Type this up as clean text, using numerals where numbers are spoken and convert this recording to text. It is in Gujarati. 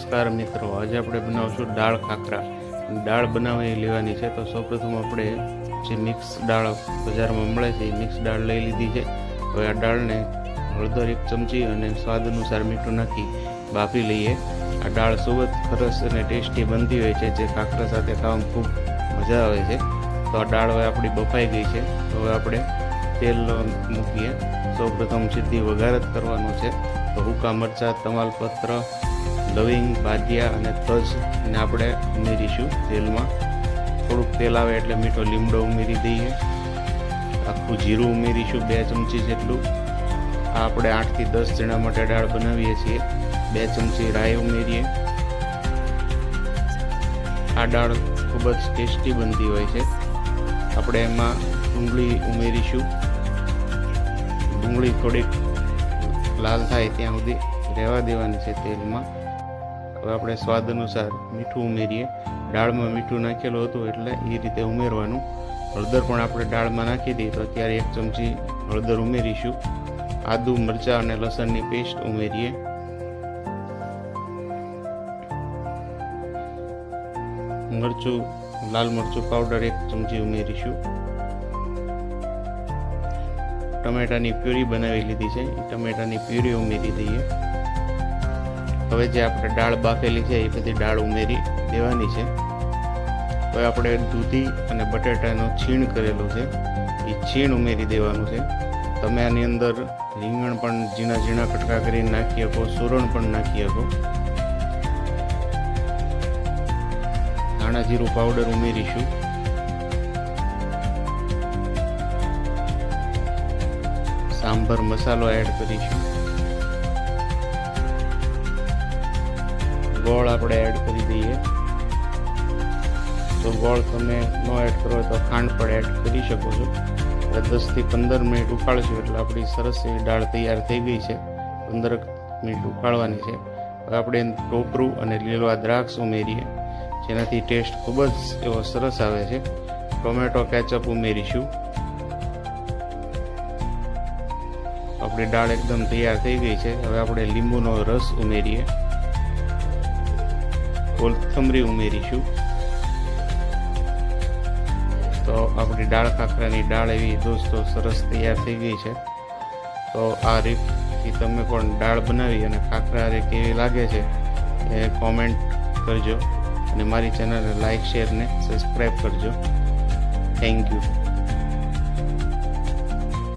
નમસ્કાર મિત્રો, આજે આપણે બનાવશું દાળ ખાખરા. દાળ બનાવી લેવાની છે. તો સૌપ્રથમ આપણે જે મિક્સ દાળ બજારમાં મળે છે એ મિક્સ દાળ લઈ લીધી છે. હવે આ દાળને હળદર 1 ચમચી અને સ્વાદ અનુસાર મીઠું નાખી બાફી લઈએ. આ દાળ ખૂબ જ સરસ અને ટેસ્ટી બનતી હોય છે, જે ખાખરા સાથે ખાવામાં ખૂબ મજા આવે છે. તો આ દાળ હવે આપણી બફાઈ ગઈ છે. હવે આપણે તેલ મૂકીએ. સૌપ્રથમ સીધી વઘાર જ કરવાનો છે. તો હુકા મરચાં, તમાલપત્ર, લવિંગ, બાદિયા અને તજને આપણે ઉમેરીશું તેલમાં. થોડુંક તેલ આવે એટલે મીઠો લીમડો ઉમેરી દઈએ. આખું જીરું ઉમેરીશું 2 ચમચી જેટલું. આ આપણે 8 થી 10 જણા માટે દાળ બનાવીએ છીએ. 2 ચમચી રાઈ ઉમેરીએ. આ દાળ ખૂબ જ ટેસ્ટી બનતી હોય છે. આપણે એમાં ડુંગળી ઉમેરીશું. ડુંગળી થોડીક લાલ થાય ત્યાં સુધી રહેવા દેવાની છે તેલમાં. હવે આપણે સ્વાદ અનુસાર મીઠું ઉમેરીએ. દાળમાં મીઠું નાખેલું હતું એટલે એ રીતે ઉમેરવાનું. હળદર પણ આપણે દાળમાં નાખી દઈએ તો અત્યારે 1 ચમચી હળદર ઉમેરીશું. આદુ, મરચાં અને લસણની પેસ્ટ ઉમેરીએ. લાલ મરચું પાવડર 1 ચમચી ઉમેરીશું. ટમેટાની પ્યુરી બનાવી લીધી છે, એ ટમેટાની પ્યુરી ઉમેરી દઈએ. હવે જે આપણે દાળ બાફેલી છે એ બધી દાળ ઉમેરી દેવાની છે. હવે આપણે દૂધી અને બટાટાનો છીણ કરેલું છે એ છીણ ઉમેરી દેવાનું છે. તમે આની અંદર રીંગણ પણ ઝીણા ઝીણા કટકા કરીને નાખી શકો, સુરણ પણ નાખી શકો. ધાણા જીરું પાવડર ઉમેરીશું. સાંભર મસાલો એડ કરીશું. ગોળ આપણે એડ કરી દઈએ. તો ગોળ તમે ન એડ કરો તો ખાંડ પણ એડ કરી શકો છો. 10 થી 15 મિનિટ ઉકાળશું એટલે આપણી સરસ એવી દાળ તૈયાર થઈ ગઈ છે. 15 મિનિટ ઉકાળવાની છે. હવે આપણે ટોપરું અને લીલા દ્રાક્ષ ઉમેરીએ, જેનાથી ટેસ્ટ ખૂબ જ એવો સરસ આવે છે. ટોમેટો કેચઅપ ઉમેરીશું. આપણી દાળ એકદમ તૈયાર થઈ ગઈ છે. હવે આપણે લીંબુનો રસ ઉમેરીએ. કોથમરી ઉમેરીશું. તો આપણી દાળ ખાખરાની દાળ એવી દોસ્તો સરસ તૈયાર થઈ ગઈ છે. તો આ રીતથી તમે પણ દાળ બનાવી અને ખાખરા કેવી લાગે છે એ કોમેન્ટ કરજો અને મારી ચેનલને લાઈક, શેર ને સબસ્ક્રાઈબ કરજો. Thank you.